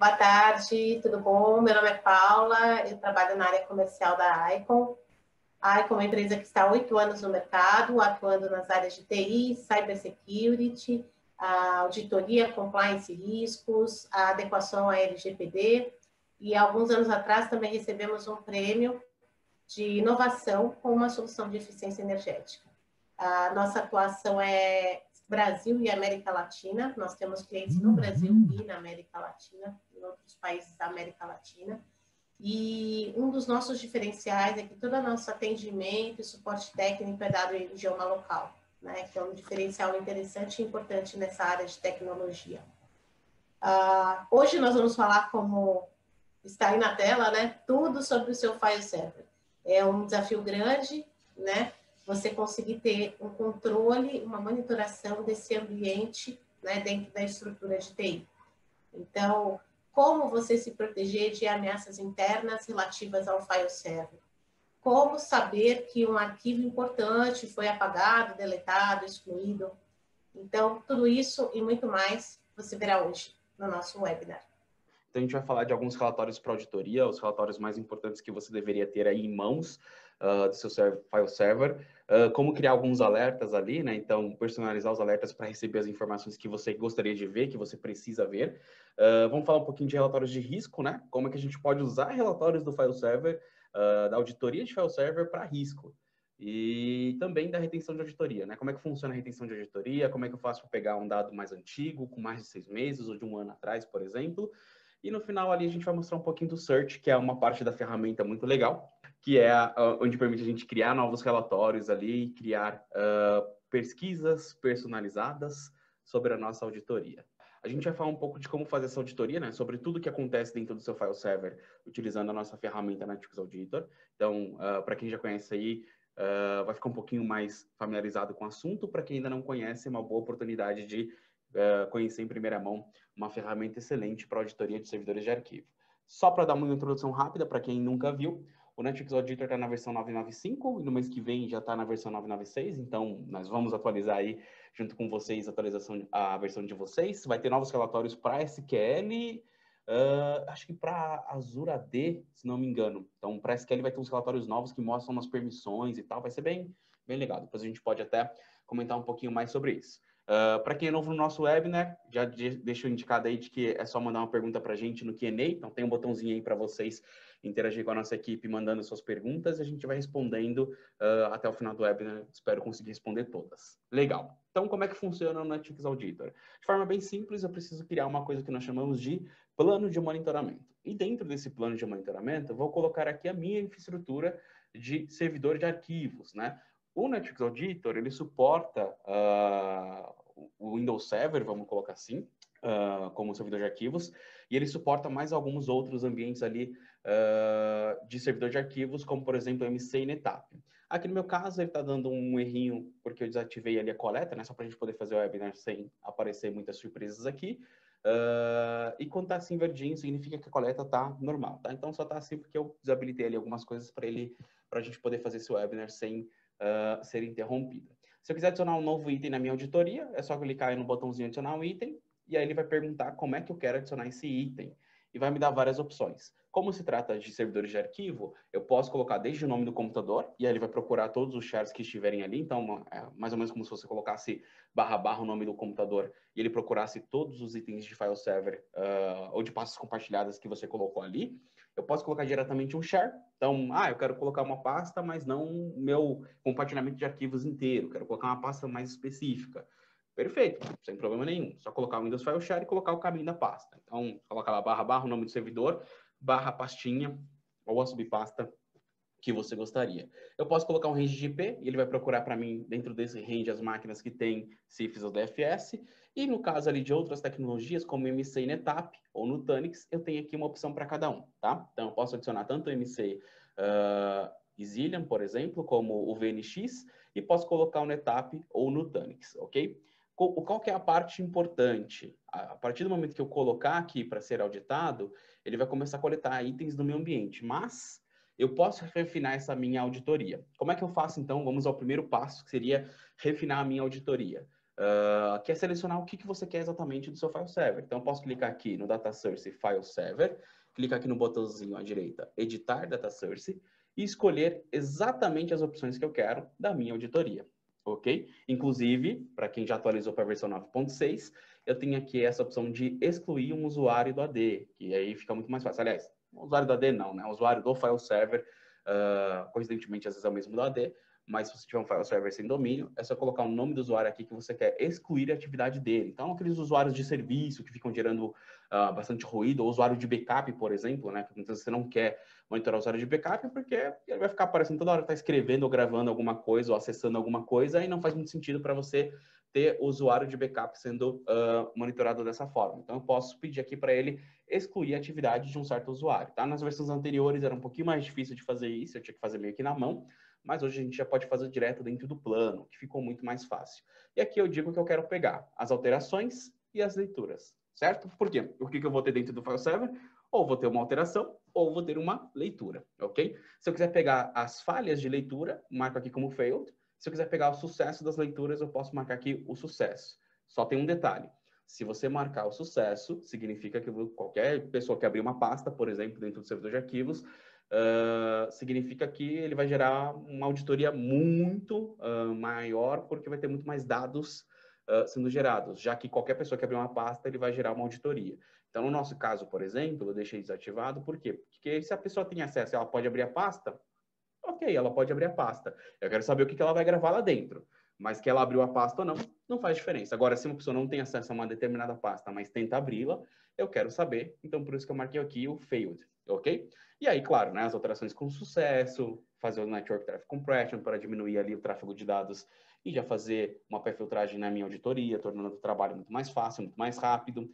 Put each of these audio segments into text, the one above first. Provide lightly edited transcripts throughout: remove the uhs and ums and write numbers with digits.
Boa tarde, tudo bom? Meu nome é Paula, eu trabalho na área comercial da Icon. A Icon é uma empresa que está há 8 anos no mercado, atuando nas áreas de TI, Cybersecurity, a auditoria, compliance e riscos, a adequação à LGPD. E alguns anos atrás também recebemos um prêmio de inovação com uma solução de eficiência energética. A nossa atuação é Brasil e América Latina. Nós temos clientes no Brasil e na América Latina, em outros países da América Latina. E um dos nossos diferenciais é que todo o nosso atendimento e suporte técnico é dado em idioma local, né? Que é um diferencial interessante e importante nessa área de tecnologia. Hoje nós vamos falar, como está aí na tela, né? Tudo sobre o seu file server. É um desafio grande, né? Você conseguir ter um controle, uma monitoração desse ambiente, né, dentro da estrutura de TI. Então, como você se proteger de ameaças internas relativas ao file server? Como saber que um arquivo importante foi apagado, deletado, excluído? Então, tudo isso e muito mais você verá hoje no nosso webinar. Então, a gente vai falar de alguns relatórios para auditoria, os relatórios mais importantes que você deveria ter aí em mãos do seu file server, como criar alguns alertas ali, né? Então, personalizar os alertas para receber as informações que você gostaria de ver, que você precisa ver. Vamos falar um pouquinho de relatórios de risco, né? Como é que a gente pode usar relatórios do file server, da auditoria de file server para risco. E também da retenção de auditoria, né? Como é que funciona a retenção de auditoria, como é que eu faço para pegar um dado mais antigo, com mais de 6 meses ou de um ano atrás, por exemplo. E no final ali a gente vai mostrar um pouquinho do Search, que é uma parte da ferramenta muito legal, que é onde permite a gente criar novos relatórios ali, criar pesquisas personalizadas sobre a nossa auditoria. A gente vai falar um pouco de como fazer essa auditoria, né? Sobre tudo que acontece dentro do seu file server, utilizando a nossa ferramenta Analytics Auditor. Então, para quem já conhece aí, vai ficar um pouquinho mais familiarizado com o assunto. Para quem ainda não conhece, é uma boa oportunidade de conhecer em primeira mão uma ferramenta excelente para auditoria de servidores de arquivo. Só para dar uma introdução rápida, para quem nunca viu, o Analytics Auditor está na versão 995 e no mês que vem já está na versão 996, então nós vamos atualizar aí junto com vocês a versão de vocês. Vai ter novos relatórios para SQL, acho que para Azure AD, se não me engano. Então, para SQL vai ter uns relatórios novos que mostram umas permissões e tal, vai ser bem legal. Depois a gente pode até comentar um pouquinho mais sobre isso. Para quem é novo no nosso webinar, já deixo indicado aí de que é só mandar uma pergunta para a gente no Q&A, então tem um botãozinho aí para vocês interagir com a nossa equipe mandando suas perguntas e a gente vai respondendo até o final do webinar, espero conseguir responder todas. Legal. Então, como é que funciona o Analytics Auditor? De forma bem simples, eu preciso criar uma coisa que nós chamamos de plano de monitoramento. E dentro desse plano de monitoramento, eu vou colocar aqui a minha infraestrutura de servidor de arquivos, né? O Analytics Auditor, ele suporta o Windows Server, vamos colocar assim, como servidor de arquivos, e ele suporta mais alguns outros ambientes ali de servidor de arquivos, como, por exemplo, MC e NetApp. Aqui no meu caso, ele está dando um errinho, porque eu desativei ali a coleta, né, só para a gente poder fazer o webinar sem aparecer muitas surpresas aqui. E quando está assim verdinho, significa que a coleta está normal, tá? Então, só está assim porque eu desabilitei ali algumas coisas para a gente poder fazer esse webinar sem ser interrompida. Se eu quiser adicionar um novo item na minha auditoria, é só clicar aí no botãozinho adicionar um item, e aí ele vai perguntar como é que eu quero adicionar esse item, e vai me dar várias opções. Como se trata de servidores de arquivo, eu posso colocar desde o nome do computador, e aí ele vai procurar todos os shares que estiverem ali, então é mais ou menos como se você colocasse / o nome do computador, e ele procurasse todos os itens de file server ou de pastas compartilhadas que você colocou ali. Eu posso colocar diretamente um share. Então, eu quero colocar uma pasta, mas não o meu compartilhamento de arquivos inteiro. Quero colocar uma pasta mais específica. Perfeito, sem problema nenhum. Só colocar o Windows File Share e colocar o caminho da pasta. Então, colocar lá / o nome do servidor, / pastinha ou a subpasta que você gostaria. Eu posso colocar um range de IP e ele vai procurar para mim, dentro desse range, as máquinas que têm CIFS ou DFS. E no caso ali de outras tecnologias, como MC e NetApp ou Nutanix, eu tenho aqui uma opção para cada um, tá? Então, eu posso adicionar tanto o MC Xilium, por exemplo, como o VNX, e posso colocar o NetApp ou o Nutanix, ok? Qual que é a parte importante? A partir do momento que eu colocar aqui para ser auditado, ele vai começar a coletar itens do meu ambiente, mas eu posso refinar essa minha auditoria. Como é que eu faço, então? Vamos ao primeiro passo, que seria refinar a minha auditoria. que é selecionar o que você quer exatamente do seu file server. Então, eu posso clicar aqui no Data Source File Server, clicar aqui no botãozinho à direita, Editar Data Source, e escolher exatamente as opções que eu quero da minha auditoria, ok? Inclusive, para quem já atualizou para a versão 9.6, eu tenho aqui essa opção de excluir um usuário do AD, que aí fica muito mais fácil. Aliás, o usuário do AD não, né? O usuário do file server, coincidentemente, às vezes é o mesmo do AD, mas se você tiver um file server sem domínio, é só colocar o nome do usuário aqui que você quer excluir a atividade dele. Então, aqueles usuários de serviço que ficam gerando bastante ruído, ou usuário de backup, por exemplo, né? Que muitas vezes você não quer monitorar o usuário de backup, porque ele vai ficar aparecendo toda hora que está escrevendo ou gravando alguma coisa, ou acessando alguma coisa, e não faz muito sentido para você ter o usuário de backup sendo monitorado dessa forma. Então, eu posso pedir aqui para ele excluir a atividade de um certo usuário, tá? Nas versões anteriores era um pouquinho mais difícil de fazer isso, eu tinha que fazer meio que na mão, mas hoje a gente já pode fazer direto dentro do plano, que ficou muito mais fácil. E aqui eu digo que eu quero pegar as alterações e as leituras, certo? Por quê? O que eu vou ter dentro do file server? Ou vou ter uma alteração, ou vou ter uma leitura, ok? Se eu quiser pegar as falhas de leitura, marco aqui como failed. Se eu quiser pegar o sucesso das leituras, eu posso marcar aqui o sucesso. Só tem um detalhe. Se você marcar o sucesso, significa que qualquer pessoa que abrir uma pasta, por exemplo, dentro do servidor de arquivos, significa que ele vai gerar uma auditoria muito maior, porque vai ter muito mais dados sendo gerados, já que qualquer pessoa que abrir uma pasta, ele vai gerar uma auditoria. Então, no nosso caso, por exemplo, eu deixei desativado, por quê? Porque se a pessoa tem acesso, ela pode abrir a pasta, ok, ela pode abrir a pasta. Eu quero saber o que ela vai gravar lá dentro. Mas que ela abriu a pasta ou não, não faz diferença. Agora, se uma pessoa não tem acesso a uma determinada pasta, mas tenta abri-la, eu quero saber. Então, por isso que eu marquei aqui o failed, ok? E aí, claro, né, as alterações com sucesso, fazer o Network Traffic Compression para diminuir ali o tráfego de dados e já fazer uma pré-filtragem na minha auditoria, tornando o trabalho muito mais fácil, muito mais rápido.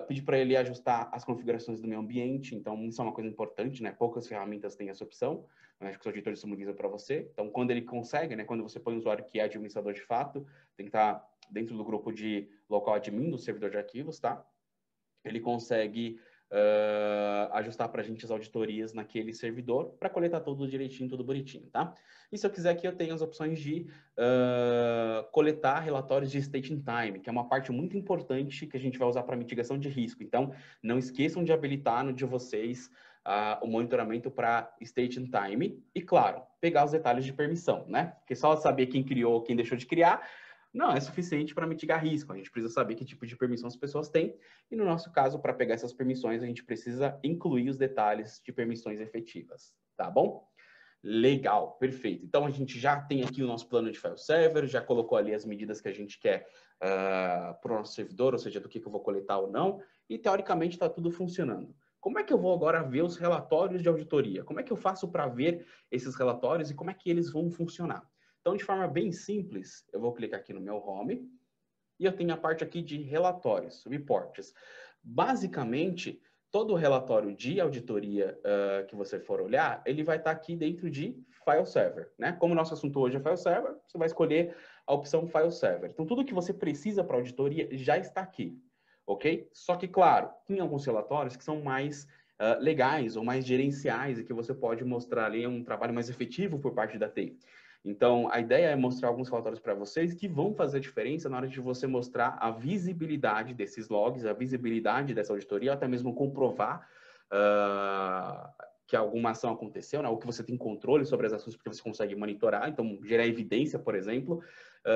Pedir para ele ajustar as configurações do meu ambiente, então isso é uma coisa importante, né? Poucas ferramentas têm essa opção, mas acho que o seu auditor disponibiliza para você. Então, quando ele consegue, né? Quando você põe um usuário que é administrador de fato, tem que estar dentro do grupo de local admin do servidor de arquivos, tá? Ele consegue ajustar para a gente as auditorias naquele servidor para coletar tudo direitinho, tudo bonitinho, tá? E se eu quiser aqui, eu tenho as opções de coletar relatórios de state in time, que é uma parte muito importante que a gente vai usar para mitigação de risco. Então, não esqueçam de habilitar no de vocês o monitoramento para state in time e, claro, pegar os detalhes de permissão, né? Porque só saber quem criou, quem deixou de criar, não é suficiente para mitigar risco. A gente precisa saber que tipo de permissão as pessoas têm. E no nosso caso, para pegar essas permissões, a gente precisa incluir os detalhes de permissões efetivas. Tá bom? Legal, perfeito. Então, a gente já tem aqui o nosso plano de file server, já colocou ali as medidas que a gente quer para o nosso servidor, ou seja, do que eu vou coletar ou não. E, teoricamente, está tudo funcionando. Como é que eu vou agora ver os relatórios de auditoria? Como é que eu faço para ver esses relatórios e como é que eles vão funcionar? Então, de forma bem simples, eu vou clicar aqui no meu home e eu tenho a parte aqui de relatórios, reports. Basicamente, todo o relatório de auditoria que você for olhar, ele vai estar aqui dentro de File Server, né? Como o nosso assunto hoje é File Server, você vai escolher a opção File Server. Então, tudo que você precisa para auditoria já está aqui, ok? Só que, claro, tem alguns relatórios que são mais legais ou mais gerenciais e que você pode mostrar ali um trabalho mais efetivo por parte da TI. Então, a ideia é mostrar alguns relatórios para vocês que vão fazer diferença na hora de você mostrar a visibilidade desses logs, a visibilidade dessa auditoria, até mesmo comprovar que alguma ação aconteceu, né? Ou que você tem controle sobre as ações porque você consegue monitorar, então gerar evidência, por exemplo,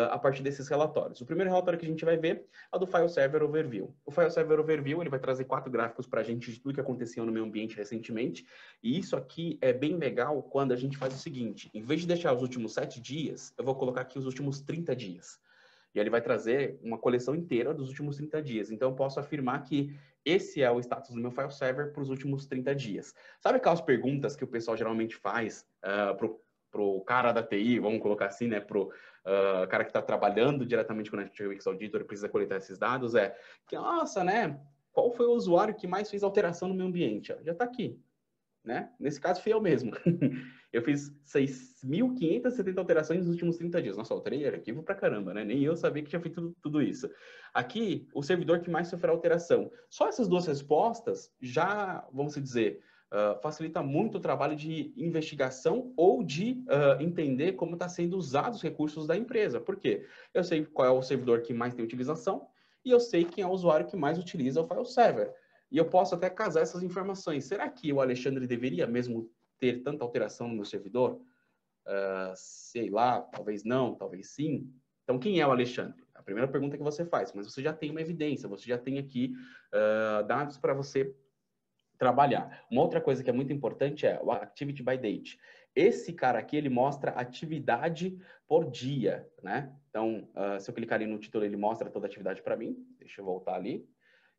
a partir desses relatórios. O primeiro relatório que a gente vai ver é o do File Server Overview. O File Server Overview ele vai trazer 4 gráficos para a gente de tudo que aconteceu no meu ambiente recentemente, e isso aqui é bem legal quando a gente faz o seguinte, em vez de deixar os últimos 7 dias, eu vou colocar aqui os últimos 30 dias. E ele vai trazer uma coleção inteira dos últimos 30 dias. Então, eu posso afirmar que esse é o status do meu file server para os últimos 30 dias. Sabe aquelas perguntas que o pessoal geralmente faz pro cara da TI, vamos colocar assim, né, pro cara que está trabalhando diretamente com o Network Auditor e precisa coletar esses dados, nossa, né, qual foi o usuário que mais fez alteração no meu ambiente? Já está aqui, né? Nesse caso, fui eu mesmo. Eu fiz 6.570 alterações nos últimos 30 dias. Nossa, alterei arquivo pra caramba, né? Nem eu sabia que tinha feito tudo isso. Aqui, o servidor que mais sofreu alteração. Só essas duas respostas já, vamos dizer, facilita muito o trabalho de investigação ou de entender como está sendo usados os recursos da empresa. Por quê? Eu sei qual é o servidor que mais tem utilização e eu sei quem é o usuário que mais utiliza o file server. E eu posso até casar essas informações. Será que o Alexandre deveria mesmo ter tanta alteração no meu servidor? Sei lá, talvez não, talvez sim. Então, quem é o Alexandre? A primeira pergunta que você faz, mas você já tem uma evidência, você já tem aqui dados para você trabalhar. Uma outra coisa que é muito importante é o Activity by Date. Esse cara aqui, ele mostra atividade por dia, né? Então, se eu clicar ali no título, ele mostra toda a atividade para mim. Deixa eu voltar ali.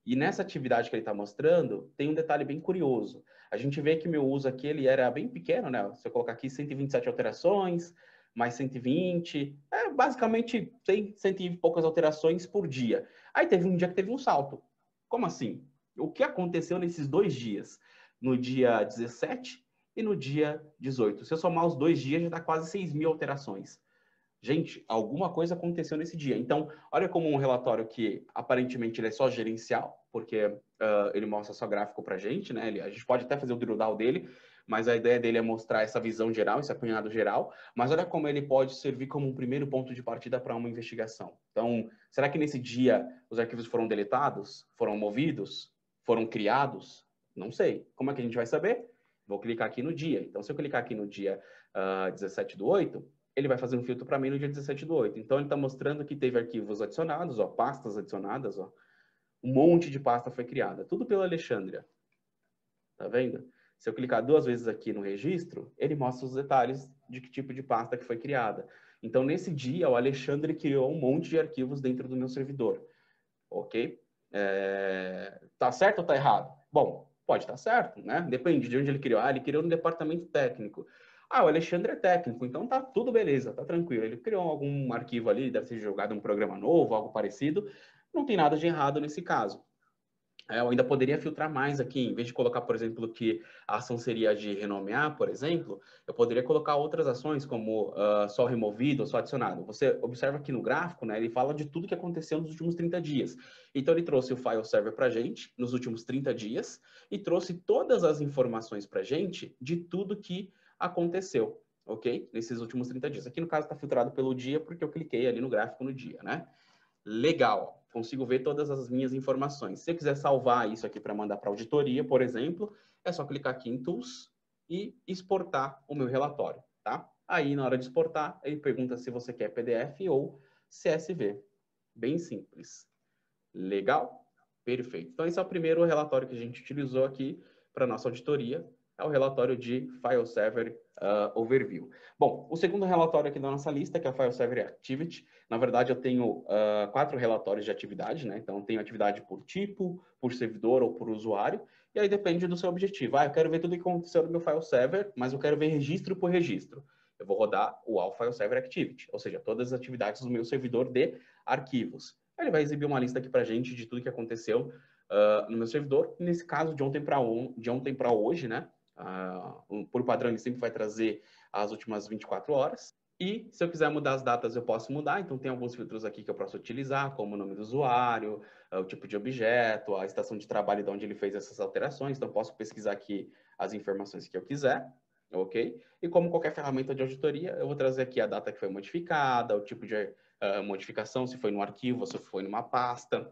E nessa atividade que ele está mostrando, tem um detalhe bem curioso. A gente vê que meu uso aqui, ele era bem pequeno, né? Se eu colocar aqui 127 alterações, mais 120, basicamente 100 e poucas alterações por dia. Aí teve um dia que teve um salto. Como assim? O que aconteceu nesses 2 dias? No dia 17 e no dia 18. Se eu somar os 2 dias, já dá quase 6.000 alterações. Gente, alguma coisa aconteceu nesse dia. Então, olha como um relatório que aparentemente ele é só gerencial, porque ele mostra só gráfico para a gente, né? A gente pode até fazer o drill down dele, mas a ideia dele é mostrar essa visão geral, esse apanhado geral. Mas olha como ele pode servir como um primeiro ponto de partida para uma investigação. Então, será que nesse dia os arquivos foram deletados? Foram movidos? Foram criados? Não sei. Como é que a gente vai saber? Vou clicar aqui no dia. Então, se eu clicar aqui no dia 17/8, ele vai fazer um filtro para mim no dia 17/8. Então, ele está mostrando que teve arquivos adicionados, ó, pastas adicionadas, ó. Um monte de pasta foi criada. Tudo pelo Alexandria. Tá vendo? Se eu clicar 2 vezes aqui no registro, ele mostra os detalhes de que tipo de pasta que foi criada. Então, nesse dia, o Alexandre criou um monte de arquivos dentro do meu servidor. Ok? Tá certo ou tá errado? Bom, pode estar certo, né? Depende de onde ele criou. Ele criou no departamento técnico. O Alexandre é técnico, então tá tudo beleza, tá tranquilo. Ele criou algum arquivo ali, deve ser jogado um programa novo, algo parecido. Não tem nada de errado nesse caso. Eu ainda poderia filtrar mais aqui, em vez de colocar, por exemplo, que a ação seria de renomear, por exemplo, eu poderia colocar outras ações, como só removido ou só adicionado. Você observa aqui no gráfico, né, ele fala de tudo que aconteceu nos últimos 30 dias. Então, ele trouxe o file server para a gente, nos últimos 30 dias, e trouxe todas as informações para a gente de tudo que aconteceu, ok? Nesses últimos 30 dias. Aqui, no caso, está filtrado pelo dia, porque eu cliquei ali no gráfico no dia, né? Legal, consigo ver todas as minhas informações. Se eu quiser salvar isso aqui para mandar para auditoria, por exemplo, é só clicar aqui em Tools e exportar o meu relatório, tá? Aí, na hora de exportar, ele pergunta se você quer PDF ou CSV. Bem simples. Legal? Perfeito. Então, esse é o primeiro relatório que a gente utilizou aqui para nossa auditoria. É o relatório de File Server Overview. Bom, o segundo relatório aqui da nossa lista, que é o File Server Activity. Na verdade, eu tenho 4 relatórios de atividade, né? Então, eu tenho atividade por tipo, por servidor ou por usuário. E aí depende do seu objetivo. Eu quero ver tudo que aconteceu no meu File Server, mas eu quero ver registro por registro. Eu vou rodar o All File Server Activity, ou seja, todas as atividades do meu servidor de arquivos. Ele vai exibir uma lista aqui para a gente de tudo que aconteceu no meu servidor. Nesse caso, de ontem para hoje, né? Por padrão, ele sempre vai trazer as últimas 24 horas. E se eu quiser mudar as datas, eu posso mudar. Então, tem alguns filtros aqui que eu posso utilizar, como o nome do usuário, o tipo de objeto, a estação de trabalho de onde ele fez essas alterações. Então, posso pesquisar aqui as informações que eu quiser, ok? E como qualquer ferramenta de auditoria, eu vou trazer aqui a data que foi modificada, o tipo de modificação, se foi no arquivo ou se foi numa pasta,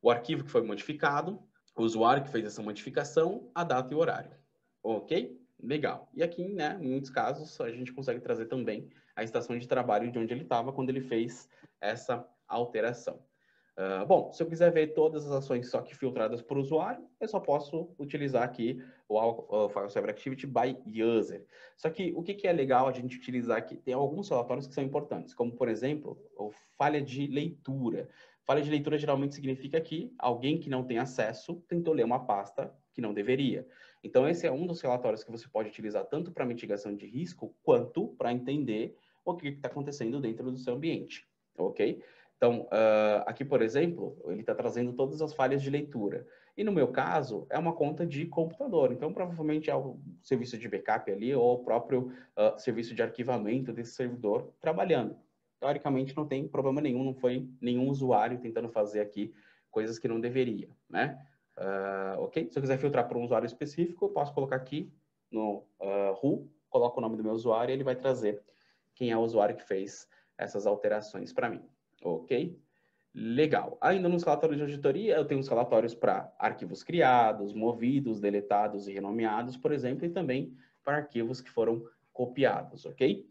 o arquivo que foi modificado, o usuário que fez essa modificação, a data e o horário. Ok? Legal. E aqui, né, em muitos casos, a gente consegue trazer também a estação de trabalho de onde ele estava quando ele fez essa alteração. Bom, se eu quiser ver todas as ações só que filtradas por usuário, eu só posso utilizar aqui o File Server Activity by User. Só que o que é legal a gente utilizar aqui? Tem alguns relatórios que são importantes, como, por exemplo, o falha de leitura. Falha de leitura geralmente significa que alguém que não tem acesso tentou ler uma pasta que não deveria. Então, esse é um dos relatórios que você pode utilizar tanto para mitigação de risco, quanto para entender o que está acontecendo dentro do seu ambiente, ok? Então, aqui, por exemplo, ele está trazendo todas as falhas de leitura. E no meu caso, é uma conta de computador. Então, provavelmente é o serviço de backup ali ou o próprio serviço de arquivamento desse servidor trabalhando. Teoricamente, não tem problema nenhum, não foi nenhum usuário tentando fazer aqui coisas que não deveria, né? Ok? Se eu quiser filtrar por um usuário específico, eu posso colocar aqui no who, coloco o nome do meu usuário e ele vai trazer quem é o usuário que fez essas alterações para mim. Ok? Legal. Ainda nos relatórios de auditoria, eu tenho os relatórios para arquivos criados, movidos, deletados e renomeados, por exemplo, e também para arquivos que foram copiados, ok?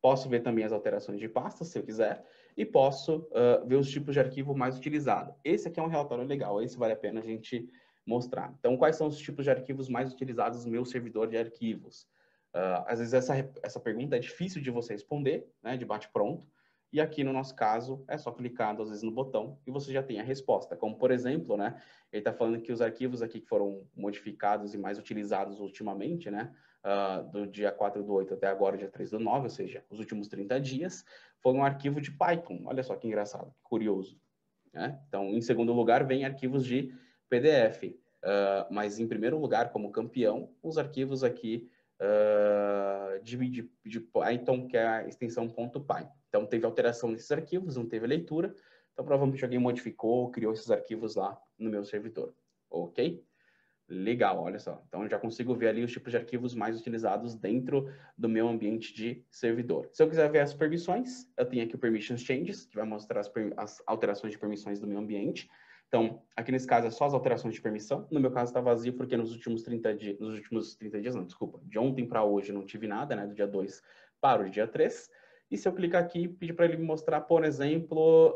Posso ver também as alterações de pasta, se eu quiser, e posso ver os tipos de arquivo mais utilizado. Esse aqui é um relatório legal, esse vale a pena a gente mostrar. Então, quais são os tipos de arquivos mais utilizados no meu servidor de arquivos? Às vezes essa pergunta é difícil de você responder, né, de bate-pronto, e aqui no nosso caso é só clicar às vezes no botão e você já tem a resposta. Como por exemplo, né, ele está falando que os arquivos aqui que foram modificados e mais utilizados ultimamente, né, do dia 4/8 até agora, dia 3/9, ou seja, os últimos 30 dias, foi um arquivo de Python. Olha só que engraçado, que curioso. Né? Então, em segundo lugar, vem arquivos de PDF. Mas em primeiro lugar, como campeão, os arquivos aqui de Python, que é a extensão .py. Então, teve alteração nesses arquivos, não teve leitura. Então, provavelmente alguém modificou, criou esses arquivos lá no meu servidor. Ok? Legal, olha só. Então, eu já consigo ver ali os tipos de arquivos mais utilizados dentro do meu ambiente de servidor. Se eu quiser ver as permissões, eu tenho aqui o Permissions Changes, que vai mostrar as alterações de permissões do meu ambiente. Então, aqui nesse caso é só as alterações de permissão. No meu caso está vazio porque nos últimos 30 dias, não, desculpa, de ontem para hoje não tive nada, né, do dia 2 para o dia 3. E se eu clicar aqui, pedir para ele me mostrar, por exemplo,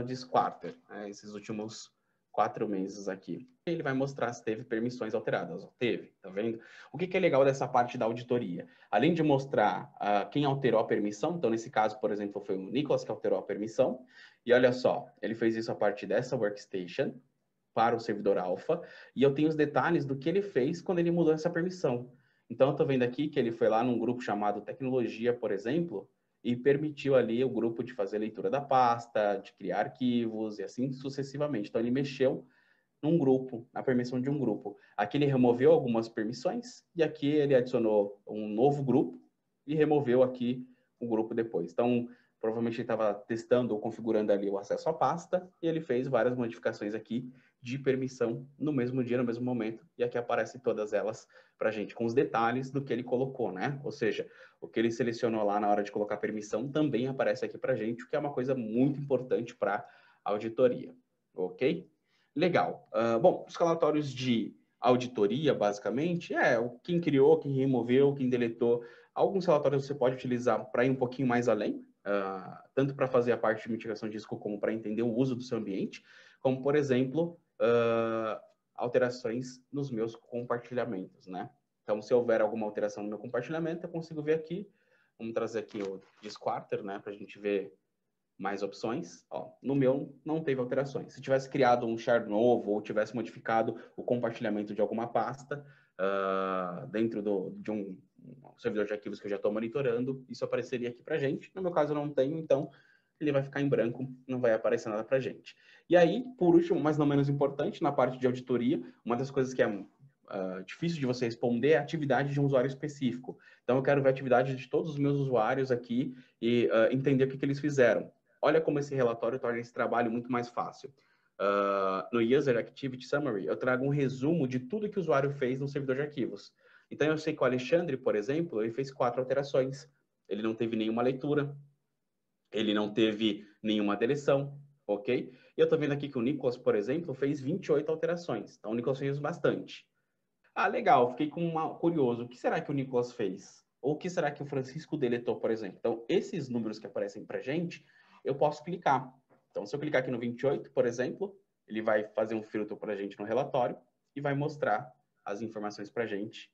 this quarter, né, esses últimos 4 meses aqui. Ele vai mostrar se teve permissões alteradas. Teve, tá vendo? O que é legal dessa parte da auditoria? Além de mostrar quem alterou a permissão, então nesse caso, por exemplo, foi o Nicolas que alterou a permissão, e olha só, ele fez isso a partir dessa workstation para o servidor alpha, e eu tenho os detalhes do que ele fez quando ele mudou essa permissão. Então eu estou vendo aqui que ele foi lá num grupo chamado Tecnologia, por exemplo, e permitiu ali o grupo de fazer leitura da pasta, de criar arquivos e assim sucessivamente. Então, ele mexeu num grupo, na permissão de um grupo. Aqui ele removeu algumas permissões e aqui ele adicionou um novo grupo e removeu aqui o grupo depois. Então, provavelmente ele estava testando ou configurando ali o acesso à pasta e ele fez várias modificações aqui de permissão no mesmo dia, no mesmo momento, e aqui aparecem todas elas para a gente, com os detalhes do que ele colocou, né? Ou seja, o que ele selecionou lá na hora de colocar permissão também aparece aqui para a gente, o que é uma coisa muito importante para a auditoria, ok? Legal. Bom, os relatórios de auditoria, basicamente, quem criou, quem removeu, quem deletou. Alguns relatórios você pode utilizar para ir um pouquinho mais além, tanto para fazer a parte de mitigação de risco, como para entender o uso do seu ambiente, como, por exemplo, alterações nos meus compartilhamentos, né? Então, se houver alguma alteração no meu compartilhamento, eu consigo ver aqui. Vamos trazer aqui o Disquarter, né, para a gente ver mais opções. Ó, no meu não teve alterações. Se tivesse criado um share novo ou tivesse modificado o compartilhamento de alguma pasta dentro de um servidor de arquivos que eu já estou monitorando, isso apareceria aqui para gente. No meu caso, eu não tenho, então ele vai ficar em branco, não vai aparecer nada para gente. E aí, por último, mas não menos importante, na parte de auditoria, uma das coisas que é difícil de você responder é a atividade de um usuário específico. Então, eu quero ver a atividade de todos os meus usuários aqui e entender o que eles fizeram. Olha como esse relatório torna esse trabalho muito mais fácil. No User Activity Summary, eu trago um resumo de tudo que o usuário fez no servidor de arquivos. Então, eu sei que o Alexandre, por exemplo, ele fez 4 alterações. Ele não teve nenhuma leitura, ele não teve nenhuma deleção, ok? E eu estou vendo aqui que o Nicolas, por exemplo, fez 28 alterações. Então, o Nicolas fez bastante. Legal, fiquei curioso. O que será que o Nicolas fez? Ou o que será que o Francisco deletou, por exemplo? Então, esses números que aparecem para gente, eu posso clicar. Então, se eu clicar aqui no 28, por exemplo, ele vai fazer um filtro para a gente no relatório e vai mostrar as informações para a gente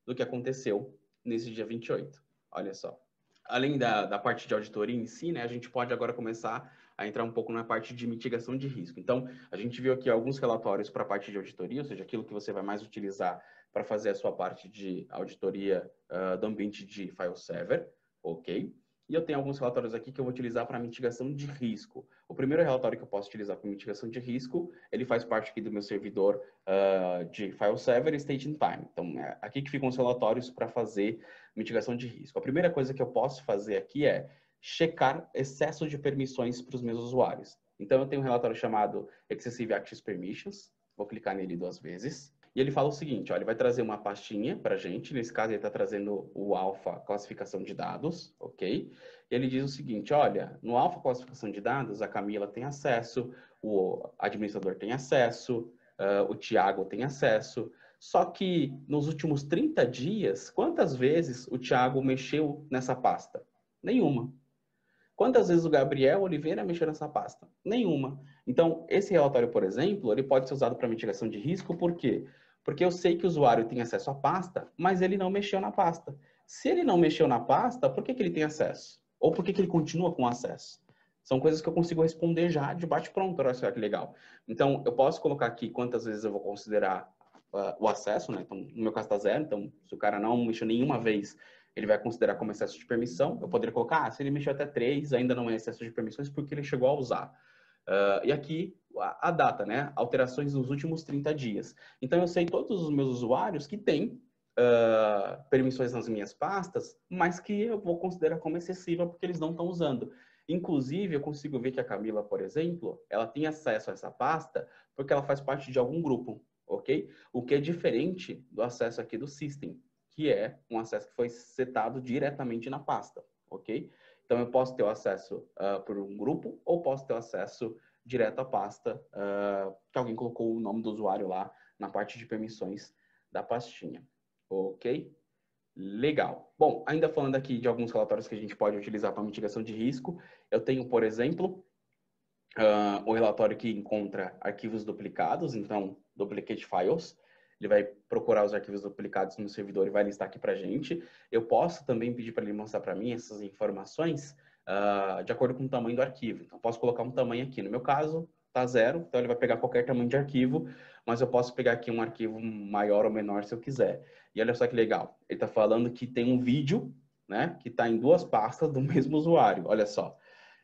do que aconteceu nesse dia 28. Olha só. Além da parte de auditoria em si, né, a gente pode agora começar a entrar um pouco na parte de mitigação de risco. Então, a gente viu aqui alguns relatórios para a parte de auditoria, ou seja, aquilo que você vai mais utilizar para fazer a sua parte de auditoria do ambiente de file server, ok? E eu tenho alguns relatórios aqui que eu vou utilizar para mitigação de risco. O primeiro relatório que eu posso utilizar para mitigação de risco, ele faz parte aqui do meu servidor de file server e staging time. Então, é aqui que ficam os relatórios para fazer mitigação de risco. A primeira coisa que eu posso fazer aqui é checar excesso de permissões para os meus usuários. Então, eu tenho um relatório chamado Excessive Access Permissions, Vou clicar nele 2 vezes. E ele fala o seguinte, ó, ele vai trazer uma pastinha para a gente. Nesse caso, ele está trazendo o alfa classificação de dados, ok? E ele diz o seguinte, olha, no alfa classificação de dados, a Camila tem acesso, o administrador tem acesso, o Thiago tem acesso. Só que nos últimos 30 dias, quantas vezes o Thiago mexeu nessa pasta? Nenhuma. Quantas vezes o Gabriel Oliveira mexeu nessa pasta? Nenhuma. Então, esse relatório, por exemplo, ele pode ser usado para mitigação de risco, por quê? Porque eu sei que o usuário tem acesso à pasta, mas ele não mexeu na pasta. Se ele não mexeu na pasta, por que ele tem acesso? Ou por que ele continua com acesso? São coisas que eu consigo responder já de bate-pronto, olha só que legal. Então, eu posso colocar aqui quantas vezes eu vou considerar o acesso, né? Então, no meu caso está 0, então se o cara não mexeu nenhuma vez, ele vai considerar como excesso de permissão. Eu poderia colocar, se ele mexeu até 3, ainda não é excesso de permissões porque ele chegou a usar. E aqui, a data, né? Alterações nos últimos 30 dias. Então, eu sei todos os meus usuários que têm permissões nas minhas pastas, mas que eu vou considerar como excessiva porque eles não estão usando. Inclusive, eu consigo ver que a Camila, por exemplo, ela tem acesso a essa pasta porque ela faz parte de algum grupo, ok? O que é diferente do acesso aqui do System, que é um acesso que foi setado diretamente na pasta, ok? Então, eu posso ter o acesso por um grupo ou posso ter o acesso direto à pasta que alguém colocou o nome do usuário lá na parte de permissões da pastinha, ok? Legal. Bom, ainda falando aqui de alguns relatórios que a gente pode utilizar para mitigação de risco, eu tenho, por exemplo, o relatório que encontra arquivos duplicados, então, duplicate files. Ele vai procurar os arquivos duplicados no servidor e vai listar aqui para a gente. Eu posso também pedir para ele mostrar para mim essas informações de acordo com o tamanho do arquivo. Então, posso colocar um tamanho aqui. No meu caso, está 0, então ele vai pegar qualquer tamanho de arquivo, mas eu posso pegar aqui um arquivo maior ou menor se eu quiser. E olha só que legal. Ele está falando que tem um vídeo, né, que está em 2 pastas do mesmo usuário. Olha só.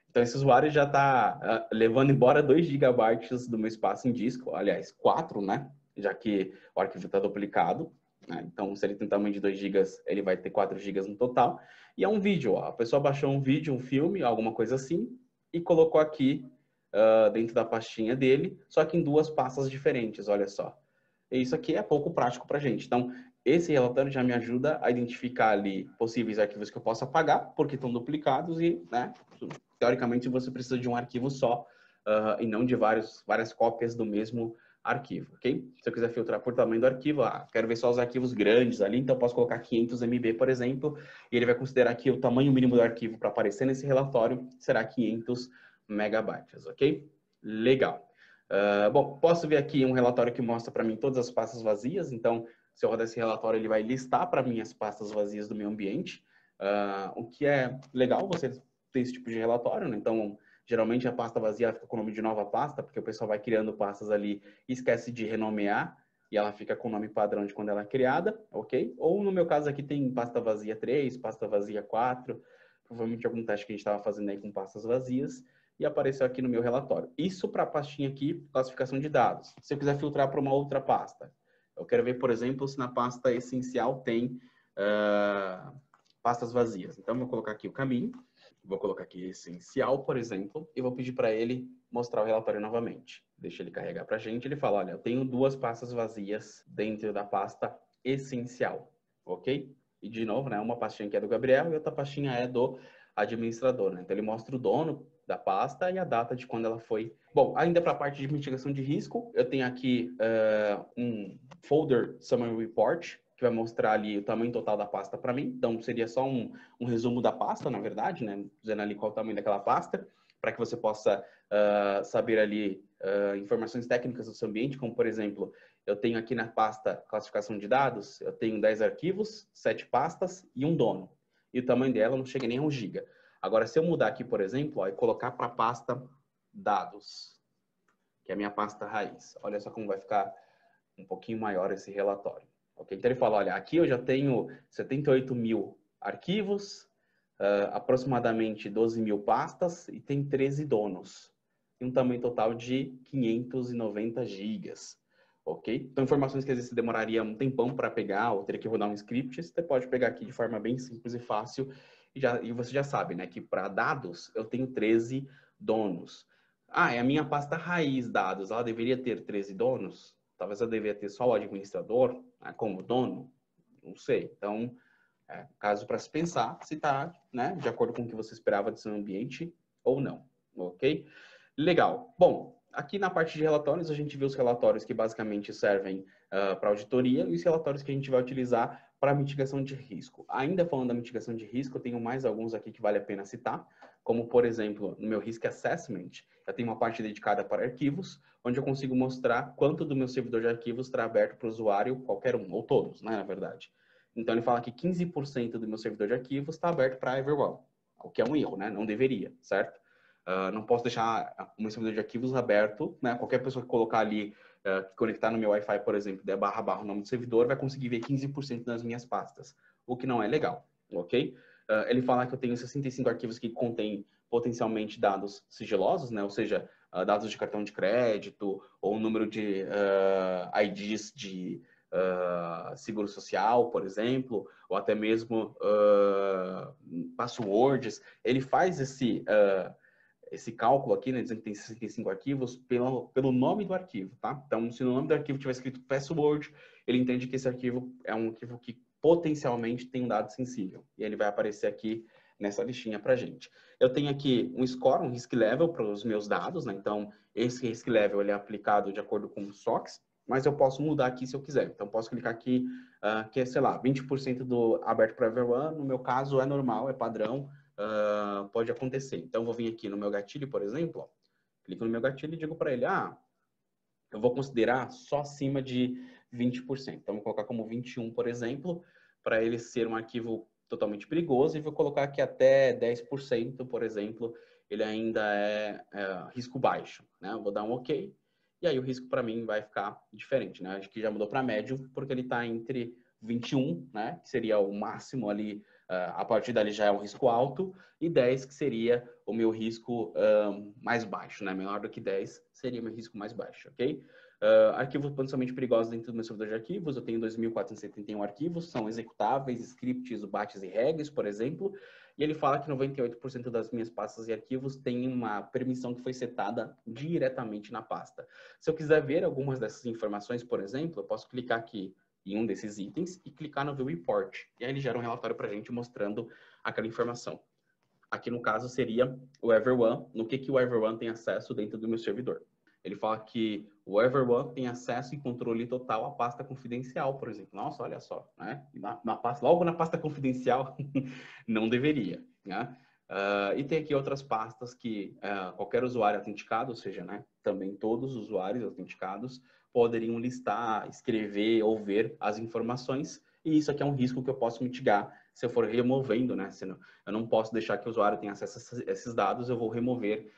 Então, esse usuário já está levando embora 2 gigabytes do meu espaço em disco. Aliás, 4, né? Já que o arquivo está duplicado. Né? Então, se ele tem tamanho de 2 gigas, ele vai ter 4 gigas no total. E é um vídeo. Ó. A pessoa baixou um vídeo, um filme, alguma coisa assim, e colocou aqui dentro da pastinha dele, só que em 2 pastas diferentes, olha só. E isso aqui é pouco prático para a gente. Então, esse relatório já me ajuda a identificar ali possíveis arquivos que eu possa apagar, porque estão duplicados e, né, teoricamente, você precisa de um arquivo só e não de várias cópias do mesmo arquivo, ok? Se eu quiser filtrar por tamanho do arquivo, quero ver só os arquivos grandes ali, então eu posso colocar 500 MB, por exemplo, e ele vai considerar que o tamanho mínimo do arquivo para aparecer nesse relatório será 500 megabytes, ok? Legal. Bom, posso ver aqui um relatório que mostra para mim todas as pastas vazias, então, se eu rodar esse relatório, ele vai listar para mim as pastas vazias do meu ambiente, o que é legal você ter esse tipo de relatório, né? Então, geralmente a pasta vazia fica com o nome de nova pasta, porque o pessoal vai criando pastas ali e esquece de renomear, e ela fica com o nome padrão de quando ela é criada, ok? Ou no meu caso aqui tem pasta vazia 3, pasta vazia 4, provavelmente algum teste que a gente estava fazendo aí com pastas vazias, e apareceu aqui no meu relatório. Isso para a pastinha aqui, classificação de dados. Se eu quiser filtrar para uma outra pasta, eu quero ver, por exemplo, se na pasta essencial tem pastas vazias. Então, eu vou colocar aqui o caminho, vou colocar aqui essencial, por exemplo, e vou pedir para ele mostrar o relatório novamente. Deixa ele carregar para a gente, ele fala, olha, eu tenho 2 pastas vazias dentro da pasta essencial, ok? E de novo, né, uma pastinha que é do Gabriel e outra pastinha é do administrador, né? Então ele mostra o dono da pasta e a data de quando ela foi. Bom, ainda para a parte de mitigação de risco, eu tenho aqui um folder summary report, que vai mostrar ali o tamanho total da pasta para mim. Então, seria só um resumo da pasta, na verdade, né? Dizendo ali qual o tamanho daquela pasta, para que você possa saber ali informações técnicas do seu ambiente, como, por exemplo, eu tenho aqui na pasta classificação de dados, eu tenho 10 arquivos, 7 pastas e um dono. E o tamanho dela não chega nem a 1 GB. Agora, se eu mudar aqui, por exemplo, e colocar para a pasta dados, que é a minha pasta raiz, olha só como vai ficar um pouquinho maior esse relatório. Okay? Então, ele fala, olha, aqui eu já tenho 78 mil arquivos, aproximadamente 12 mil pastas e tem 13 donos. E um tamanho total de 590 gigas. Ok? Então, informações que às vezes demoraria um tempão para pegar ou teria que rodar um script, você pode pegar aqui de forma bem simples e fácil. E você já sabe, né, que para dados eu tenho 13 donos. É a minha pasta raiz dados, ela deveria ter 13 donos? talvez eu devia ter só o administrador, né, como dono, não sei. Então, caso para se pensar se está, né, de acordo com o que você esperava do seu ambiente ou não, ok? Legal. Bom, aqui na parte de relatórios, a gente vê os relatórios que basicamente servem para auditoria e os relatórios que a gente vai utilizar para mitigação de risco. Ainda falando da mitigação de risco, eu tenho mais alguns aqui que vale a pena citar, como, por exemplo, no meu Risk Assessment, eu tenho uma parte dedicada para arquivos, onde eu consigo mostrar quanto do meu servidor de arquivos está aberto para o usuário, qualquer um, ou todos, né, na verdade. Então, ele fala que 15% do meu servidor de arquivos está aberto para everyone, o que é um erro, né? Não deveria, certo? Não posso deixar o meu servidor de arquivos aberto, né? Qualquer pessoa que colocar ali, que conectar no meu Wi-Fi, por exemplo, der // o nome do servidor, vai conseguir ver 15% das minhas pastas, o que não é legal, ok? Ele fala que eu tenho 65 arquivos que contêm potencialmente dados sigilosos, né? Ou seja, dados de cartão de crédito ou número de IDs de seguro social, por exemplo, ou até mesmo passwords. Ele faz esse cálculo aqui, né, dizendo que tem 65 arquivos, pelo nome do arquivo, tá? Então, se no nome do arquivo tiver escrito password, ele entende que esse arquivo é um arquivo que potencialmente tem um dado sensível. E ele vai aparecer aqui nessa listinha para gente. Eu tenho aqui um score, um risk level para os meus dados, né? Então, esse risk level ele é aplicado de acordo com o SOX, mas eu posso mudar aqui se eu quiser. Então, posso clicar aqui, que é, sei lá, 20% do aberto para everyone, no meu caso é normal, é padrão, pode acontecer. Então, eu vou vir aqui no meu gatilho, por exemplo, ó, clico no meu gatilho e digo para ele, eu vou considerar só acima de 20%. Então, vou colocar como 21, por exemplo, para ele ser um arquivo totalmente perigoso, e vou colocar aqui até 10%, por exemplo, ele ainda é risco baixo, né? Eu vou dar um OK, e aí o risco para mim vai ficar diferente, né? Acho que já mudou para médio, porque ele está entre 21, né? Que seria o máximo ali, a partir dali já é um risco alto, e 10, que seria o meu risco mais baixo, né? Menor do que 10 seria meu risco mais baixo, ok? Arquivos potencialmente perigosos dentro do meu servidor de arquivos, eu tenho 2.471 arquivos, são executáveis, scripts, batches e regs, por exemplo, e ele fala que 98% das minhas pastas e arquivos têm uma permissão que foi setada diretamente na pasta. Se eu quiser ver algumas dessas informações, por exemplo, eu posso clicar aqui em um desses itens e clicar no View Report, e aí ele gera um relatório para a gente mostrando aquela informação. Aqui no caso seria o everyone, no que o everyone tem acesso dentro do meu servidor. Ele fala que o everyone tem acesso e controle total à pasta confidencial, por exemplo. Nossa, olha só, né? Logo na pasta confidencial, não deveria, né? E tem aqui outras pastas que qualquer usuário autenticado, ou seja, né, também todos os usuários autenticados, poderiam listar, escrever ou ver as informações, e isso aqui é um risco que eu posso mitigar se eu for removendo, né? Eu não posso deixar que o usuário tenha acesso a esses dados, eu vou remover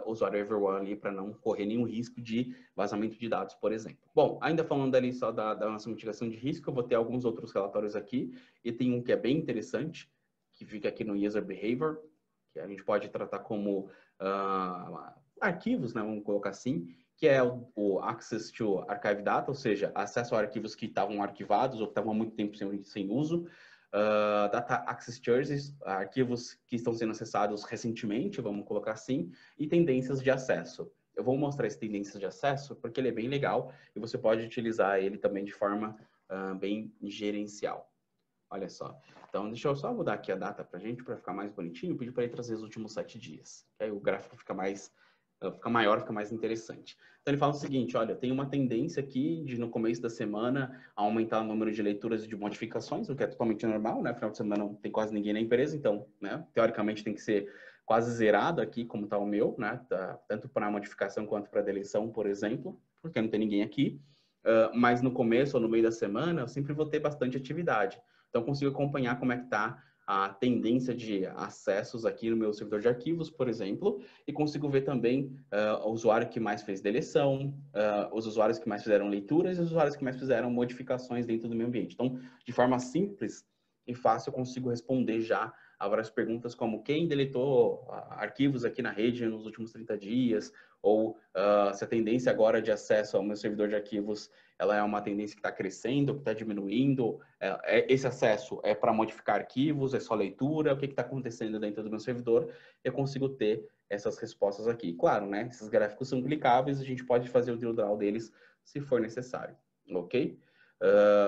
o usuário everyone ali para não correr nenhum risco de vazamento de dados, por exemplo. Bom, ainda falando ali só da nossa mitigação de risco, eu vou ter alguns outros relatórios aqui, e tem um que é bem interessante, que fica aqui no User Behavior, que a gente pode tratar como arquivos, né? Vamos colocar assim, que é o Access to Archive Data, ou seja, acesso a arquivos que estavam arquivados ou que estavam há muito tempo sem uso. Data Access Choices, arquivos que estão sendo acessados recentemente, vamos colocar assim, e tendências de acesso. Eu vou mostrar as tendências de acesso porque ele é bem legal e você pode utilizar ele também de forma bem gerencial. Olha só. Então, deixa eu só mudar aqui a data para a gente, para ficar mais bonitinho, e pedir para ele trazer os últimos 7 dias. Que aí o gráfico fica maior, fica mais interessante. Então, ele fala o seguinte, olha, tem uma tendência aqui de, no começo da semana, aumentar o número de leituras e de modificações, o que é totalmente normal, né? Final de semana não tem quase ninguém na empresa, então, né, teoricamente tem que ser quase zerado aqui, como está o meu, né? Tanto para modificação quanto para deleção, por exemplo, porque não tem ninguém aqui. Mas no começo ou no meio da semana, eu sempre vou ter bastante atividade. Então, consigo acompanhar como é que está a tendência de acessos aqui no meu servidor de arquivos, por exemplo, e consigo ver também o usuário que mais fez deleção, os usuários que mais fizeram leituras e os usuários que mais fizeram modificações dentro do meu ambiente. Então, de forma simples e fácil, eu consigo responder já a várias perguntas como quem deletou arquivos aqui na rede nos últimos 30 dias, ou se a tendência agora de acesso ao meu servidor de arquivos ela é uma tendência que está crescendo, que está diminuindo, esse acesso é para modificar arquivos, é só leitura, o que está acontecendo dentro do meu servidor, eu consigo ter essas respostas aqui. Claro, né, esses gráficos são clicáveis, a gente pode fazer o drill down deles se for necessário, ok?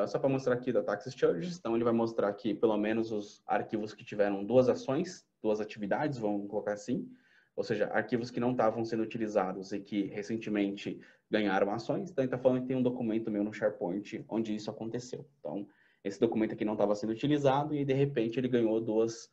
Só para mostrar aqui da Taxes Charges, então ele vai mostrar aqui pelo menos os arquivos que tiveram 2 ações, 2 atividades, vamos colocar assim, ou seja, arquivos que não estavam sendo utilizados e que recentemente ganharam ações. Então ele está falando que tem um documento meu no SharePoint onde isso aconteceu. Então esse documento aqui não estava sendo utilizado e de repente ele ganhou duas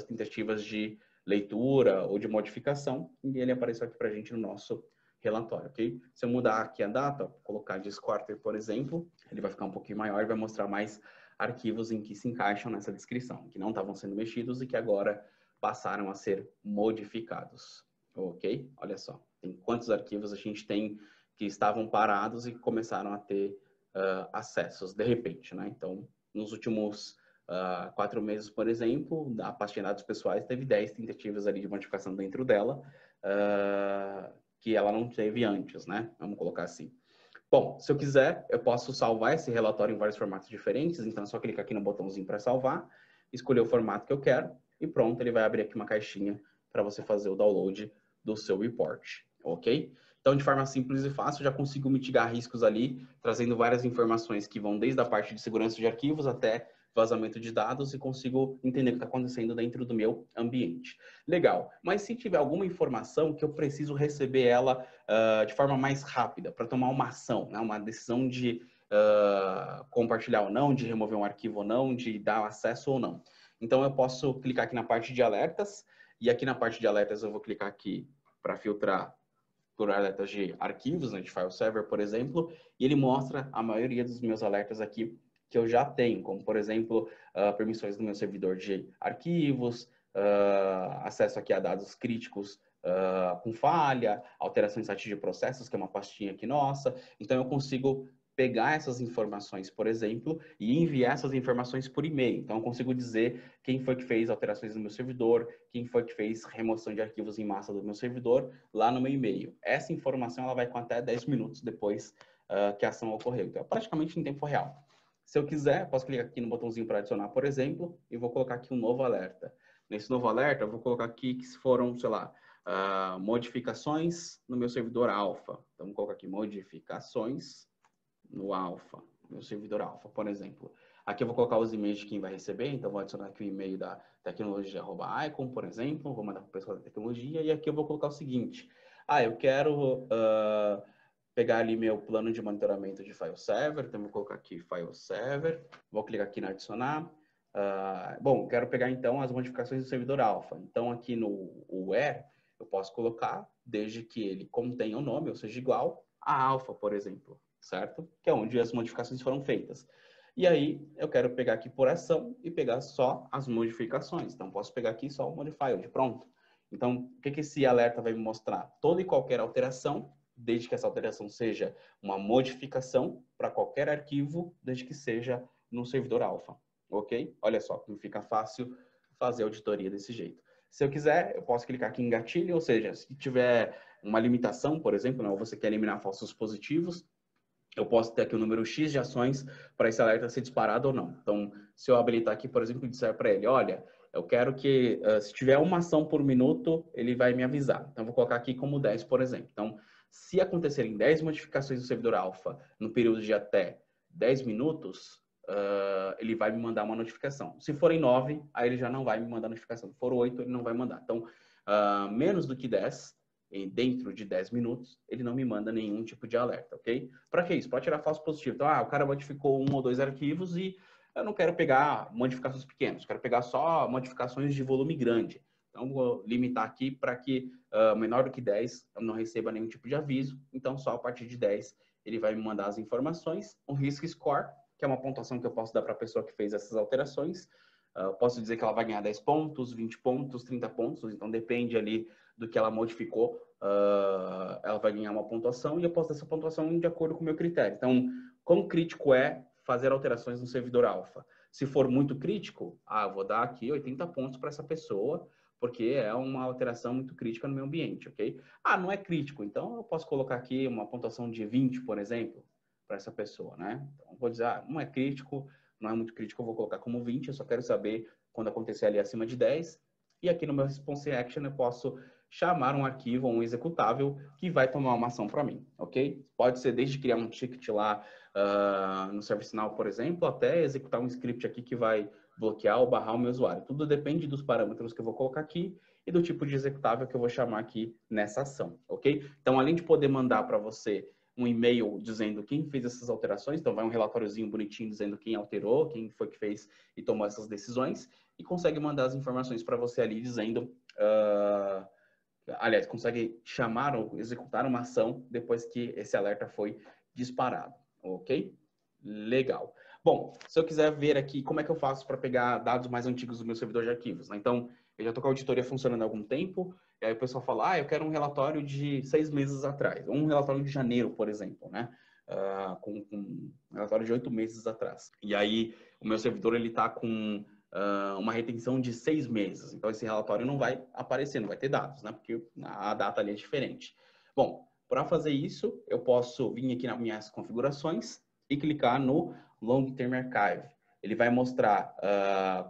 tentativas de leitura ou de modificação e ele apareceu aqui para a gente no nosso relatório, ok? Se eu mudar aqui a data, colocar this quarter, por exemplo, ele vai ficar um pouquinho maior e vai mostrar mais arquivos em que se encaixam nessa descrição, que não estavam sendo mexidos e que agora passaram a ser modificados, ok? Olha só, tem quantos arquivos a gente tem que estavam parados e começaram a ter acessos de repente, né? Então, nos últimos 4 meses, por exemplo, a pastinha de dados pessoais teve 10 tentativas ali de modificação dentro dela, que ela não teve antes, né? Vamos colocar assim. Bom, se eu quiser, eu posso salvar esse relatório em vários formatos diferentes, então é só clicar aqui no botãozinho para salvar, escolher o formato que eu quero e pronto, ele vai abrir aqui uma caixinha para você fazer o download do seu report, ok? Então, de forma simples e fácil, já consigo mitigar riscos ali, trazendo várias informações que vão desde a parte de segurança de arquivos até vazamento de dados e consigo entender o que está acontecendo dentro do meu ambiente. Legal, mas se tiver alguma informação que eu preciso receber ela de forma mais rápida, para tomar uma ação, né? Uma decisão de compartilhar ou não, de remover um arquivo ou não, de dar acesso ou não. Então eu posso clicar aqui na parte de alertas, e aqui na parte de alertas eu vou clicar aqui para filtrar por alertas de arquivos, né, de file server, por exemplo, e ele mostra a maioria dos meus alertas aqui que eu já tenho, como, por exemplo, permissões do meu servidor de arquivos, acesso aqui a dados críticos com falha, alteração em site de processos, que é uma pastinha aqui nossa. Então, eu consigo pegar essas informações, por exemplo, e enviar essas informações por e-mail. Então, eu consigo dizer quem foi que fez alterações no meu servidor, quem foi que fez remoção de arquivos em massa do meu servidor, lá no meu e-mail. Essa informação ela vai com até 10 minutos depois que a ação ocorreu. Então, é praticamente em tempo real. Se eu quiser, posso clicar aqui no botãozinho para adicionar, por exemplo, e vou colocar aqui um novo alerta. Nesse novo alerta, eu vou colocar aqui que foram, sei lá, modificações no meu servidor alfa. Então, vou colocar aqui modificações no alfa, meu servidor alfa, por exemplo. Aqui eu vou colocar os e-mails de quem vai receber, então vou adicionar aqui o e-mail da tecnologia@icon, por exemplo, vou mandar para o pessoal da tecnologia, e aqui eu vou colocar o seguinte, eu quero pegar ali meu plano de monitoramento de file server, então vou colocar aqui file server, vou clicar aqui no adicionar. Bom, quero pegar então as modificações do servidor alfa. Então aqui no where eu posso colocar, desde que ele contenha o nome, ou seja, igual a alfa, por exemplo, certo? Que é onde as modificações foram feitas. E aí eu quero pegar aqui por ação e pegar só as modificações. Então posso pegar aqui só o modifier, pronto. Então o que esse alerta vai me mostrar? Toda e qualquer alteração, desde que essa alteração seja uma modificação para qualquer arquivo, desde que seja no servidor alfa, ok? Olha só como fica fácil fazer auditoria desse jeito. Se eu quiser, eu posso clicar aqui em gatilho, ou seja, se tiver uma limitação, por exemplo, né, ou você quer eliminar falsos positivos, eu posso ter aqui o número X de ações para esse alerta ser disparado ou não. Então, se eu habilitar aqui, por exemplo, e disser para ele, olha, eu quero que, se tiver uma ação por minuto, ele vai me avisar. Então, vou colocar aqui como 10, por exemplo. Então, se acontecerem 10 modificações do servidor alfa no período de até 10 minutos, ele vai me mandar uma notificação. Se forem 9, aí ele já não vai me mandar notificação. Se for 8, ele não vai mandar. Então, menos do que 10, dentro de 10 minutos, ele não me manda nenhum tipo de alerta, ok? Para que isso? Para tirar falso positivo. Então, o cara modificou 1 ou 2 arquivos e eu não quero pegar modificações pequenas, quero pegar só modificações de volume grande. Então, vou limitar aqui para que menor do que 10 eu não receba nenhum tipo de aviso. Então, só a partir de 10 ele vai me mandar as informações. O Risk Score, que é uma pontuação que eu posso dar para a pessoa que fez essas alterações. Posso dizer que ela vai ganhar 10 pontos, 20 pontos, 30 pontos, então depende ali do que ela modificou, ela vai ganhar uma pontuação e eu posso dar essa pontuação de acordo com o meu critério. Então, quão crítico é fazer alterações no servidor alfa? Se for muito crítico, eu vou dar aqui 80 pontos para essa pessoa, porque é uma alteração muito crítica no meu ambiente, ok? Não é crítico, então eu posso colocar aqui uma pontuação de 20, por exemplo, para essa pessoa, né? Então, vou dizer, não é crítico, não é muito crítico, eu vou colocar como 20, eu só quero saber quando acontecer ali acima de 10. E aqui no meu Response Action eu posso chamar um arquivo ou um executável que vai tomar uma ação para mim, ok? Pode ser desde criar um ticket lá no ServiceNow, por exemplo, até executar um script aqui que vai bloquear ou barrar o meu usuário. Tudo depende dos parâmetros que eu vou colocar aqui e do tipo de executável que eu vou chamar aqui nessa ação, ok? Então, além de poder mandar para você um e-mail dizendo quem fez essas alterações, então vai um relatóriozinho bonitinho dizendo quem alterou, quem foi que fez e tomou essas decisões, e consegue mandar as informações para você ali dizendo... aliás, consegue chamar ou executar uma ação depois que esse alerta foi disparado, ok? Legal. Bom, se eu quiser ver aqui como é que eu faço para pegar dados mais antigos do meu servidor de arquivos, né? Então, eu já estou com a auditoria funcionando há algum tempo, e aí o pessoal fala, eu quero um relatório de 6 meses atrás, ou um relatório de janeiro, por exemplo, né? Com um relatório de 8 meses atrás. E aí, o meu servidor, ele está com uma retenção de 6 meses. Então, esse relatório não vai aparecer, não vai ter dados, né? Porque a data ali é diferente. Bom, para fazer isso, eu posso vir aqui nas minhas configurações e clicar no Long Term Archive. Ele vai mostrar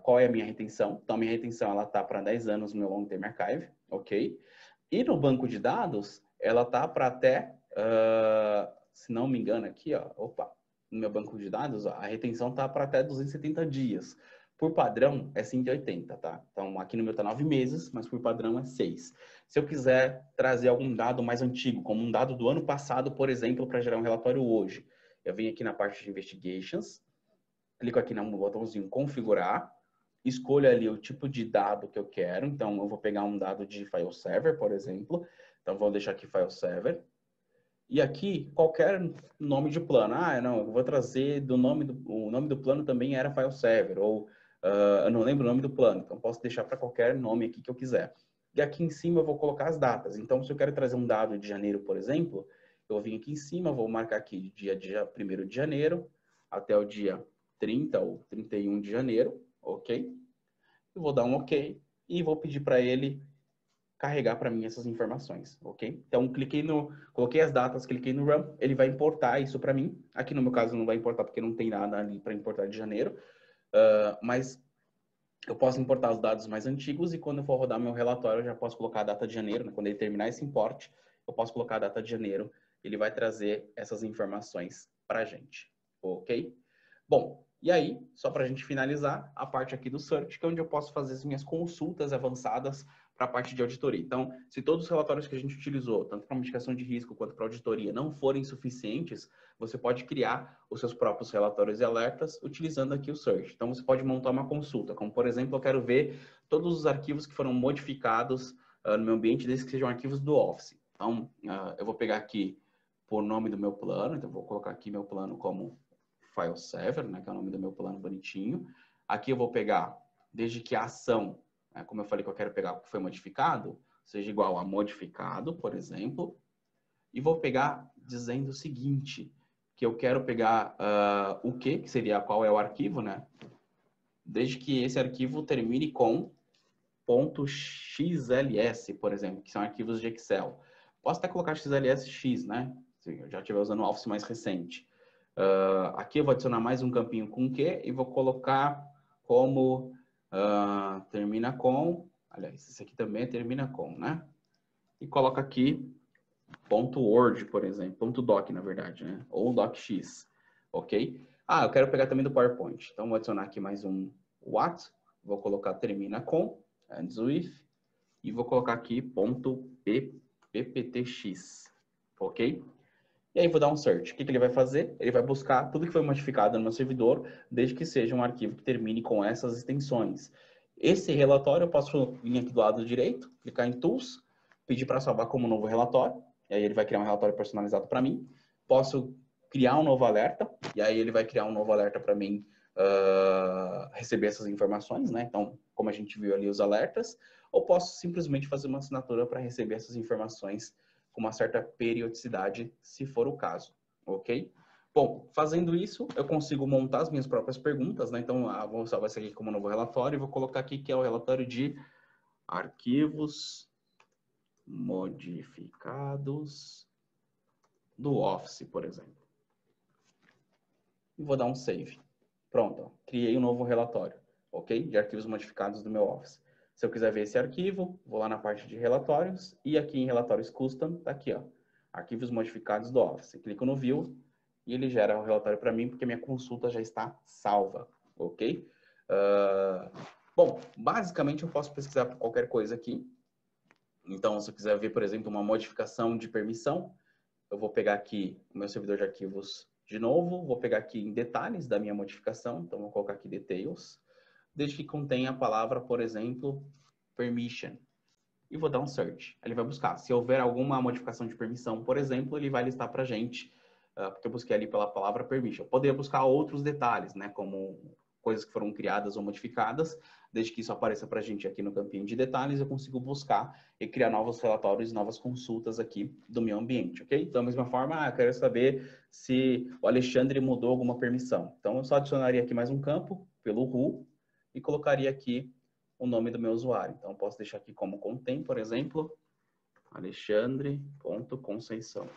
qual é a minha retenção. Então, minha retenção ela tá para 10 anos no meu Long Term Archive, ok? E no banco de dados, ela tá para até, se não me engano aqui, ó, no meu banco de dados, a retenção tá para até 270 dias. Por padrão, é 180, tá? Então, aqui no meu tá 9 meses, mas por padrão é 6. Se eu quiser trazer algum dado mais antigo, como um dado do ano passado, por exemplo, para gerar um relatório hoje, eu venho aqui na parte de Investigations, clico aqui no botãozinho Configurar, escolho ali o tipo de dado que eu quero. Então, eu vou pegar um dado de File Server, por exemplo. Então, vou deixar aqui File Server. E aqui, qualquer nome de plano. Não, eu vou trazer o nome do plano também era File Server, ou eu não lembro o nome do plano, então posso deixar para qualquer nome aqui que eu quiser. E aqui em cima eu vou colocar as datas. Então, se eu quero trazer um dado de janeiro, por exemplo, eu vou vir aqui em cima, vou marcar aqui dia 1º de janeiro até o dia 30 ou 31 de janeiro, ok? Eu vou dar um ok e vou pedir para ele carregar para mim essas informações, ok? Então, coloquei as datas, cliquei no Run, ele vai importar isso para mim. Aqui no meu caso não vai importar porque não tem nada ali para importar de janeiro, mas eu posso importar os dados mais antigos e quando eu for rodar meu relatório eu já posso colocar a data de janeiro, né? Quando ele terminar esse import, eu posso colocar a data de janeiro, ele vai trazer essas informações para a gente, ok? Bom, e aí, só para a gente finalizar, a parte aqui do Search, que é onde eu posso fazer as minhas consultas avançadas para a parte de auditoria. Então, se todos os relatórios que a gente utilizou, tanto para mitigação de risco quanto para auditoria, não forem suficientes, você pode criar os seus próprios relatórios e alertas utilizando aqui o Search. Então, você pode montar uma consulta, como por exemplo, eu quero ver todos os arquivos que foram modificados no meu ambiente, desde que sejam arquivos do Office. Então, eu vou pegar aqui por nome do meu plano, então vou colocar aqui meu plano como File Server, né, que é o nome do meu plano bonitinho. Aqui eu vou pegar, desde que a ação, né, como eu falei que eu quero pegar o que foi modificado, seja igual a modificado, por exemplo, e vou pegar dizendo o seguinte, que eu quero pegar o que seria qual é o arquivo, né? Desde que esse arquivo termine com .xls, por exemplo, que são arquivos de Excel. Posso até colocar XLSX, né? Se eu já estiver usando o Office mais recente. Aqui eu vou adicionar mais um campinho com que e vou colocar como termina com, aliás, esse aqui também termina com, né? E coloca aqui .word, por exemplo, .doc, na verdade, né? Ou docx, ok? Eu quero pegar também do PowerPoint. Então, vou adicionar aqui mais um what, vou colocar termina com, ends with, e vou colocar aqui .pptx, ok? E aí vou dar um search. O que ele vai fazer? Ele vai buscar tudo que foi modificado no meu servidor, desde que seja um arquivo que termine com essas extensões. Esse relatório eu posso vir aqui do lado direito, clicar em Tools, pedir para salvar como novo relatório, e aí ele vai criar um relatório personalizado para mim. Posso criar um novo alerta, e aí ele vai criar um novo alerta para mim receber essas informações, né? Então, como a gente viu ali os alertas, ou posso simplesmente fazer uma assinatura para receber essas informações com uma certa periodicidade, se for o caso, ok? Bom, fazendo isso, eu consigo montar as minhas próprias perguntas, né? Então, vou salvar isso aqui como novo relatório e vou colocar aqui que é o relatório de arquivos modificados do Office, por exemplo. E vou dar um save. Pronto, ó, criei um novo relatório, ok? De arquivos modificados do meu Office. Se eu quiser ver esse arquivo, vou lá na parte de relatórios e aqui em relatórios custom, tá aqui, ó, arquivos modificados do Office. Clico no View e ele gera o relatório para mim porque minha consulta já está salva, ok? Bom, basicamente eu posso pesquisar por qualquer coisa aqui. Então, se eu quiser ver, por exemplo, uma modificação de permissão, eu vou pegar aqui o meu servidor de arquivos de novo, vou pegar aqui em detalhes da minha modificação, então vou colocar aqui details, desde que contenha a palavra, por exemplo, permission. E vou dar um search. Ele vai buscar. Se houver alguma modificação de permissão, por exemplo, ele vai listar para a gente, porque eu busquei ali pela palavra permission. Eu poderia buscar outros detalhes, né, como coisas que foram criadas ou modificadas, desde que isso apareça para a gente aqui no campinho de detalhes, eu consigo buscar e criar novos relatórios, novas consultas aqui do meu ambiente, ok? Então, da mesma forma, eu quero saber se o Alexandre mudou alguma permissão. Então, eu só adicionaria aqui mais um campo pelo who e colocaria aqui o nome do meu usuário. Então, eu posso deixar aqui como contém, por exemplo, alexandre.conceição.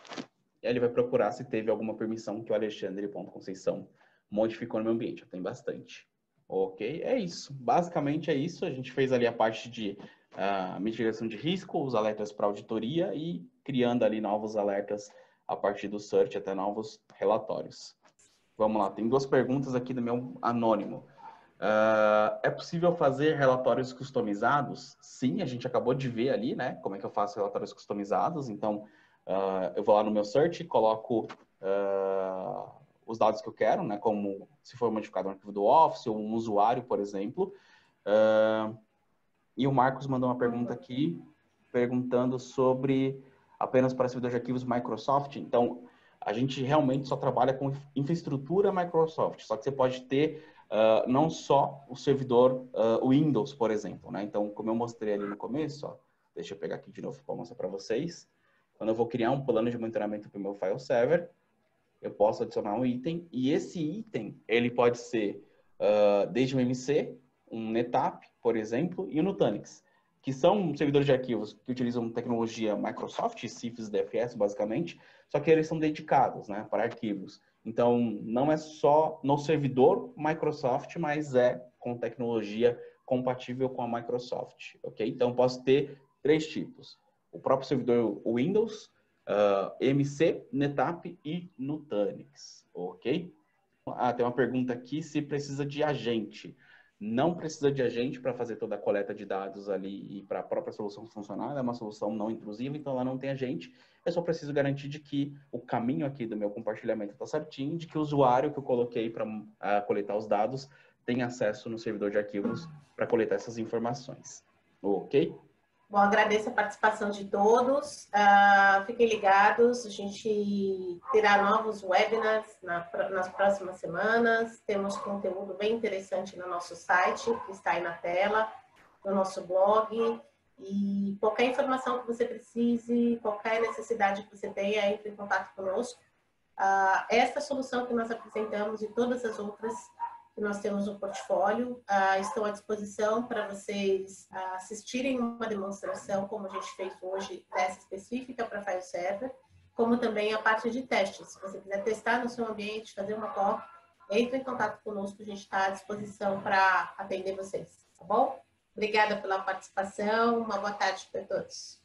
E aí ele vai procurar se teve alguma permissão que o alexandre.conceição modificou no meu ambiente. Eu tenho bastante. Ok? É isso. Basicamente é isso. A gente fez ali a parte de mitigação de risco, os alertas para auditoria e criando ali novos alertas a partir do search até novos relatórios. Vamos lá. Tem duas perguntas aqui do meu anônimo. É possível fazer relatórios customizados? Sim, a gente acabou de ver ali, né? Como é que eu faço relatórios customizados. Então, eu vou lá no meu search, coloco os dados que eu quero, né? Como se for modificado um arquivo do Office ou um usuário, por exemplo. E o Marcos mandou uma pergunta aqui, perguntando sobre apenas para servidor de arquivos Microsoft. Então, a gente realmente só trabalha com infraestrutura Microsoft, só que você pode ter não só o servidor Windows, por exemplo, né? Então, como eu mostrei ali no começo, ó, deixa eu pegar aqui de novo para mostrar para vocês. Quando eu vou criar um plano de monitoramento para o meu file server, eu posso adicionar um item, e esse item, ele pode ser desde um MC, um NetApp, por exemplo, e um Nutanix, que são servidores de arquivos que utilizam tecnologia Microsoft, CIFS, DFS, basicamente, só que eles são dedicados, né, para arquivos. Então, não é só no servidor Microsoft, mas é com tecnologia compatível com a Microsoft, ok? Então, posso ter três tipos. O próprio servidor Windows, MC, NetApp e Nutanix, ok? Tem uma pergunta aqui se precisa de agente. Não precisa de agente para fazer toda a coleta de dados ali e para a própria solução funcionar. É uma solução não intrusiva, então ela não tem agente. Eu só preciso garantir de que o caminho aqui do meu compartilhamento está certinho, de que o usuário que eu coloquei para coletar os dados tem acesso no servidor de arquivos para coletar essas informações. Ok? Bom, agradeço a participação de todos. Fiquem ligados, a gente terá novos webinars nas próximas semanas. Temos conteúdo bem interessante no nosso site, que está aí na tela, no nosso blog. E qualquer informação que você precise, qualquer necessidade que você tenha, entre em contato conosco. Esta solução que nós apresentamos e todas as outras que nós temos no portfólio, estão à disposição para vocês assistirem uma demonstração, como a gente fez hoje, dessa específica para File Server, como também a parte de testes. Se você quiser testar no seu ambiente, fazer uma POC, entre em contato conosco, a gente está à disposição para atender vocês, tá bom? Obrigada pela participação, uma boa tarde para todos.